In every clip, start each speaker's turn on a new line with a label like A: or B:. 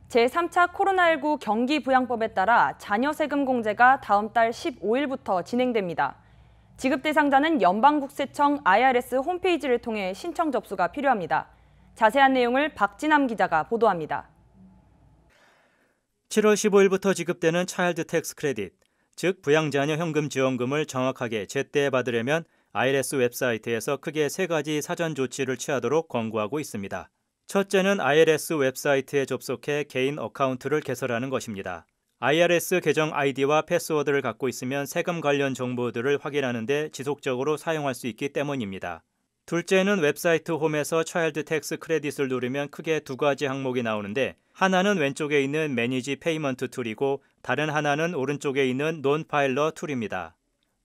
A: 제3차 코로나19 경기부양법에 따라 자녀 세금 공제가 다음 달 15일부터 진행됩니다. 지급 대상자는 연방국세청 IRS 홈페이지를 통해 신청 접수가 필요합니다. 자세한 내용을 박진남 기자가 보도합니다.
B: 7월 15일부터 지급되는 차일드 텍스 크레딧, 즉 부양자녀 현금 지원금을 정확하게 제때 받으려면 IRS 웹사이트에서 크게 3가지 사전 조치를 취하도록 권고하고 있습니다. 첫째는 IRS 웹사이트에 접속해 개인 어카운트를 개설하는 것입니다. IRS 계정 아이디와 패스워드를 갖고 있으면 세금 관련 정보들을 확인하는 데 지속적으로 사용할 수 있기 때문입니다. 둘째는 웹사이트 홈에서 차일드 텍스 크레딧을 누르면 크게 2가지 항목이 나오는데 하나는 왼쪽에 있는 매니지 페이먼트 툴이고 다른 하나는 오른쪽에 있는 논파일러 툴입니다.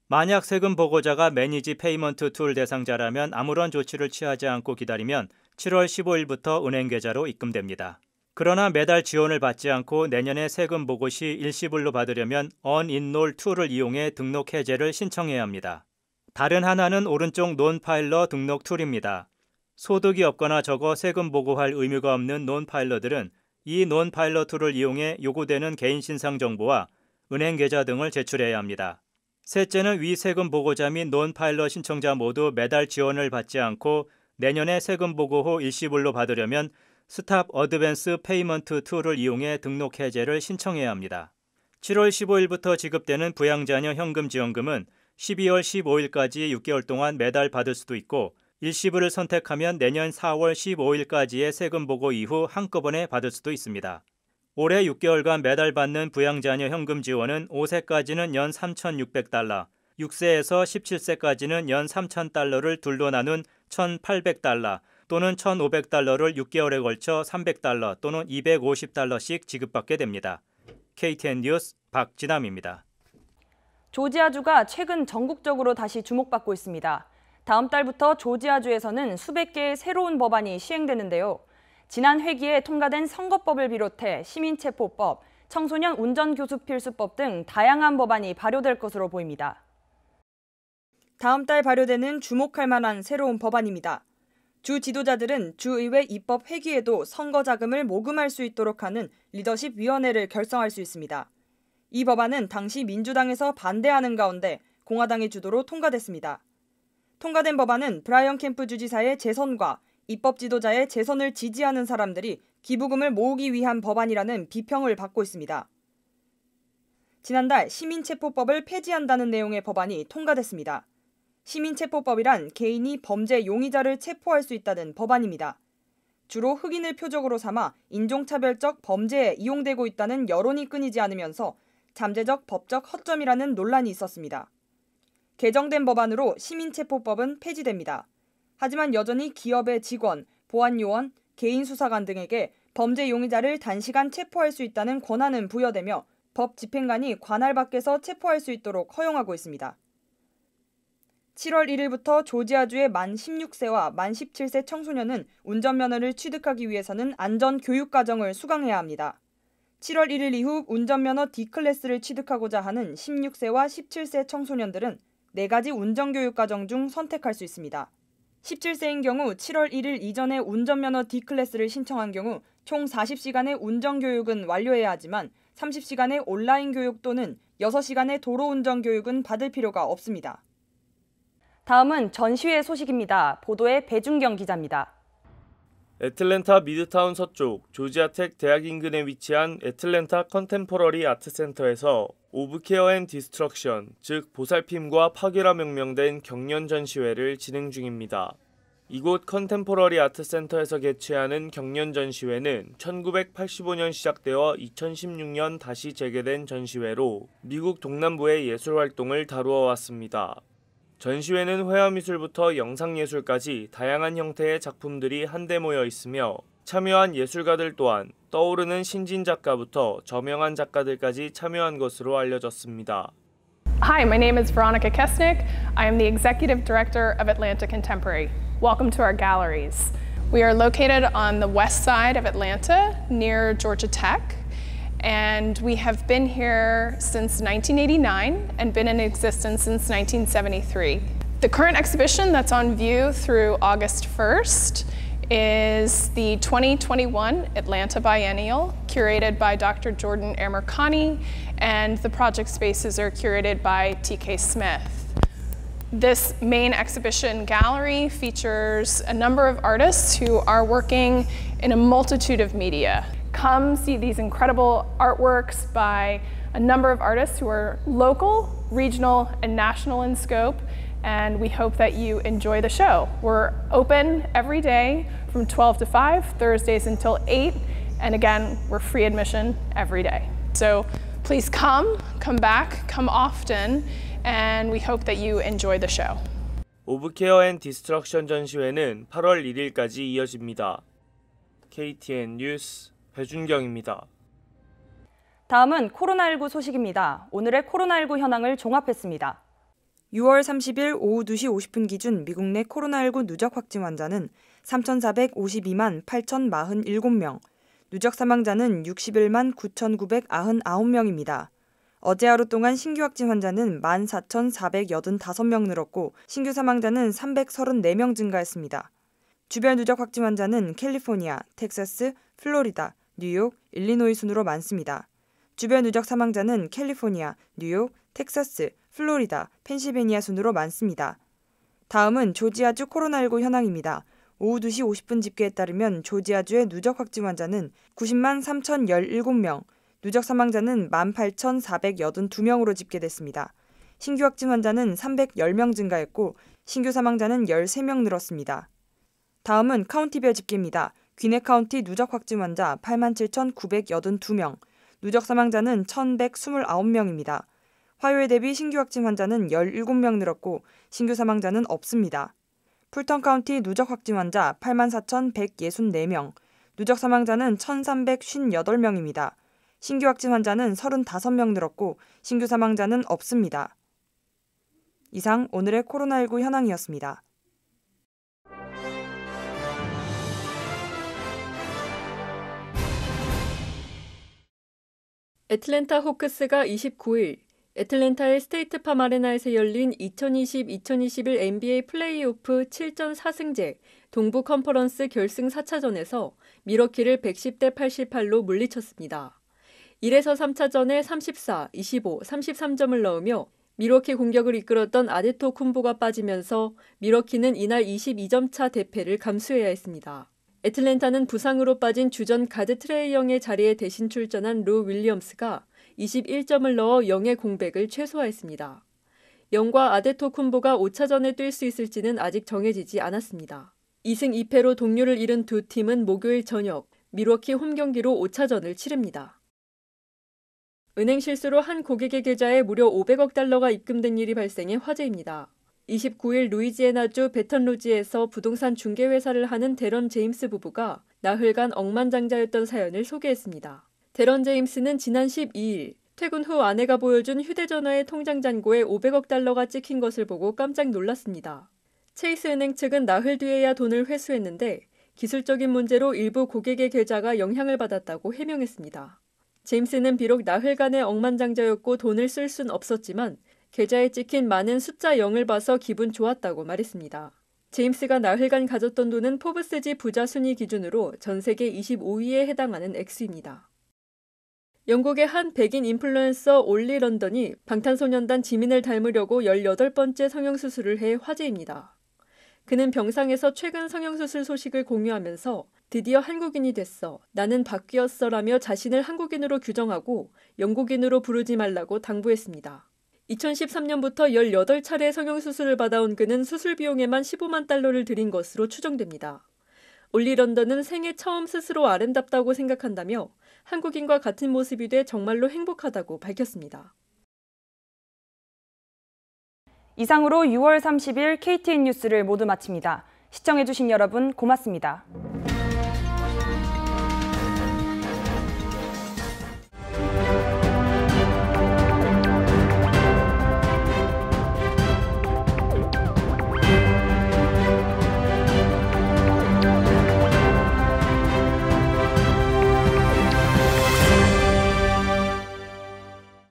B: 만약 세금 보고자가 매니지 페이먼트 툴 대상자라면 아무런 조치를 취하지 않고 기다리면 7월 15일부터 은행 계좌로 입금됩니다. 그러나 매달 지원을 받지 않고 내년에 세금 보고 시 일시불로 받으려면 언인롤 툴을 이용해 등록 해제를 신청해야 합니다. 다른 하나는 오른쪽 논파일러 등록 툴입니다. 소득이 없거나 적어 세금 보고할 의무가 없는 논파일러들은 이 논파일러 툴을 이용해 요구되는 개인 신상 정보와 은행 계좌 등을 제출해야 합니다. 셋째는 위 세금 보고자 및 논파일러 신청자 모두 매달 지원을 받지 않고 내년에 세금 보고 후 일시불로 받으려면 스탑 어드밴스 페이먼트 툴을 이용해 등록 해제를 신청해야 합니다. 7월 15일부터 지급되는 부양자녀 현금 지원금은 12월 15일까지 6개월 동안 매달 받을 수도 있고 일시불을 선택하면 내년 4월 15일까지의 세금 보고 이후 한꺼번에 받을 수도 있습니다. 올해 6개월간 매달 받는 부양자녀 현금 지원은 5세까지는 연 3,600달러, 6세에서 17세까지는 연 3,000달러를 둘로 나눈 1,800달러 또는 1,500달러를 6개월에 걸쳐 300달러 또는 250달러씩 지급받게 됩니다. KTN 뉴스 박진남입니다.
A: 조지아주가 최근 전국적으로 다시 주목받고 있습니다. 다음 달부터 조지아주에서는 수백 개의 새로운 법안이 시행되는데요. 지난 회기에 통과된 선거법을 비롯해 시민체포법, 청소년 운전교습필수법 등 다양한 법안이 발효될 것으로 보입니다. 다음 달 발효되는 주목할 만한 새로운 법안입니다. 주 지도자들은 주의회 입법 회기에도 선거 자금을 모금할 수 있도록 하는 리더십 위원회를 결성할 수 있습니다. 이 법안은 당시 민주당에서 반대하는 가운데 공화당의 주도로 통과됐습니다. 통과된 법안은 브라이언 캠프 주지사의 재선과 입법 지도자의 재선을 지지하는 사람들이 기부금을 모으기 위한 법안이라는 비평을 받고 있습니다. 지난달 시민체포법을 폐지한다는 내용의 법안이 통과됐습니다. 시민체포법이란 개인이 범죄 용의자를 체포할 수 있다는 법안입니다. 주로 흑인을 표적으로 삼아 인종차별적 범죄에 이용되고 있다는 여론이 끊이지 않으면서 잠재적 법적 허점이라는 논란이 있었습니다. 개정된 법안으로 시민체포법은 폐지됩니다. 하지만 여전히 기업의 직원, 보안요원, 개인수사관 등에게 범죄 용의자를 단시간 체포할 수 있다는 권한은 부여되며 법 집행관이 관할 밖에서 체포할 수 있도록 허용하고 있습니다. 7월 1일부터 조지아주의 만 16세와 만 17세 청소년은 운전면허를 취득하기 위해서는 안전교육과정을 수강해야 합니다. 7월 1일 이후 운전면허 D클래스를 취득하고자 하는 16세와 17세 청소년들은 4가지 운전교육과정 중 선택할 수 있습니다. 17세인 경우 7월 1일 이전에 운전면허 D클래스를 신청한 경우 총 40시간의 운전교육은 완료해야 하지만 30시간의 온라인 교육 또는 6시간의 도로운전 교육은 받을 필요가 없습니다. 다음은 전시회 소식입니다. 보도에 배준경 기자입니다.
C: 애틀랜타 미드타운 서쪽 조지아텍 대학 인근에 위치한 애틀랜타 컨템포러리 아트센터에서 오브 케어 앤 디스트럭션, 즉 보살핌과 파괴라 명명된 경연 전시회를 진행 중입니다. 이곳 컨템포러리 아트센터에서 개최하는 경연 전시회는 1985년 시작되어 2016년 다시 재개된 전시회로 미국 동남부의 예술 활동을 다루어 왔습니다. 전시회는 회화미술부터 영상예술까지 다양한 형태의 작품들이 한데 모여 있으며 참여한 예술가들 또한 떠오르는 신진 작가부터 저명한 작가들까지 참여한 것으로 알려졌습니다.
D: Hi, my name is Veronica Kesnick. I am the Executive Director of Atlanta Contemporary. Welcome to our galleries. We are located on the west side of Atlanta, near Georgia Tech. And we have been here since 1989 and been in existence since 1973. The current exhibition that's on view through August 1st is the 2021 Atlanta Biennial curated by Dr. Jordan Amirkhani, and the project spaces are curated by TK Smith. This main exhibition gallery features a number of artists who are working in a multitude of media. Come see these incredible artworks by a number of artists who are local, regional, and national in scope, and we hope that you enjoy the show. We're open every day from 12 to 5, Thursdays until 8, and again, we're free admission every day. So please come back, come often, and we hope that you enjoy the show.
C: 오브케어 앤 디스트럭션 전시회는 8월 1일까지 이어집니다. KTN 뉴스 배준경입니다.
A: 다음은 코로나19 소식입니다. 오늘의 코로나19 현황을 종합했습니다. 6월 30일 오후 2시 50분 기준 미국 내 코로나19 누적 확진 환자는 3,452만 8,047명, 누적 사망자는 61만 9,999명입니다. 어제 하루 동안 신규 확진 환자는 14,485명 늘었고 신규 사망자는 334명 증가했습니다. 주별 누적 확진 환자는 캘리포니아, 텍사스, 플로리다, 뉴욕, 일리노이 순으로 많습니다. 주별 누적 사망자는 캘리포니아, 뉴욕, 텍사스, 플로리다, 펜실베니아 순으로 많습니다. 다음은 조지아주 코로나19 현황입니다. 오후 2시 50분 집계에 따르면 조지아주의 누적 확진 환자는 90만 3,017명, 누적 사망자는 18,482명으로 집계됐습니다. 신규 확진 환자는 310명 증가했고 신규 사망자는 13명 늘었습니다. 다음은 카운티별 집계입니다. 귀네 카운티 누적 확진 환자 87,982명, 누적 사망자는 1,129명입니다. 화요일 대비 신규 확진 환자는 17명 늘었고 신규 사망자는 없습니다. 풀턴 카운티 누적 확진 환자 84,164명, 누적 사망자는 1,358명입니다. 신규 확진 환자는 35명 늘었고 신규 사망자는 없습니다. 이상 오늘의 코로나19 현황이었습니다.
E: 애틀랜타 호크스가 29일 애틀랜타의 스테이트팜 아레나에서 열린 2020-2021 NBA 플레이오프 7전 4승제 동부 컨퍼런스 결승 4차전에서 미러키를 110대 88로 물리쳤습니다. 1에서 3차전에 34, 25, 33점을 넣으며 미러키 공격을 이끌었던 아데토쿤보가 빠지면서 미러키는 이날 22점 차 대패를 감수해야 했습니다. 애틀랜타는 부상으로 빠진 주전 가드 트레이 영의 자리에 대신 출전한 루 윌리엄스가 21점을 넣어 0의 공백을 최소화했습니다. 영과 아데토쿤보가 5차전에 뛸 수 있을지는 아직 정해지지 않았습니다. 2승 2패로 동료를 잃은 두 팀은 목요일 저녁 밀워키 홈경기로 5차전을 치릅니다. 은행 실수로 한 고객의 계좌에 무려 500억 달러가 입금된 일이 발생해 화제입니다. 29일 루이지애나주 베턴루지에서 부동산 중개회사를 하는 데런 제임스 부부가 나흘간 억만장자였던 사연을 소개했습니다. 데런 제임스는 지난 12일 퇴근 후 아내가 보여준 휴대전화의 통장 잔고에 500억 달러가 찍힌 것을 보고 깜짝 놀랐습니다. 체이스 은행 측은 나흘 뒤에야 돈을 회수했는데 기술적인 문제로 일부 고객의 계좌가 영향을 받았다고 해명했습니다. 제임스는 비록 나흘간의 억만장자였고 돈을 쓸 순 없었지만 계좌에 찍힌 많은 숫자 0을 봐서 기분 좋았다고 말했습니다. 제임스가 나흘간 가졌던 돈은 포브스지 부자 순위 기준으로 전 세계 25위에 해당하는 액수입니다. 영국의 한 백인 인플루언서 올리 런던이 방탄소년단 지민을 닮으려고 18번째 성형수술을 해 화제입니다. 그는 병상에서 최근 성형수술 소식을 공유하면서 드디어 한국인이 됐어. 나는 바뀌었어라며 자신을 한국인으로 규정하고 영국인으로 부르지 말라고 당부했습니다. 2013년부터 18차례 성형수술을 받아온 그는 수술 비용에만 15만 달러를 들인 것으로 추정됩니다. 올리 런던은 생애 처음 스스로 아름답다고 생각한다며 한국인과 같은 모습이 돼 정말로 행복하다고 밝혔습니다.
A: 이상으로 6월 30일 KTN 뉴스를 모두 마칩니다. 시청해주신 여러분 고맙습니다.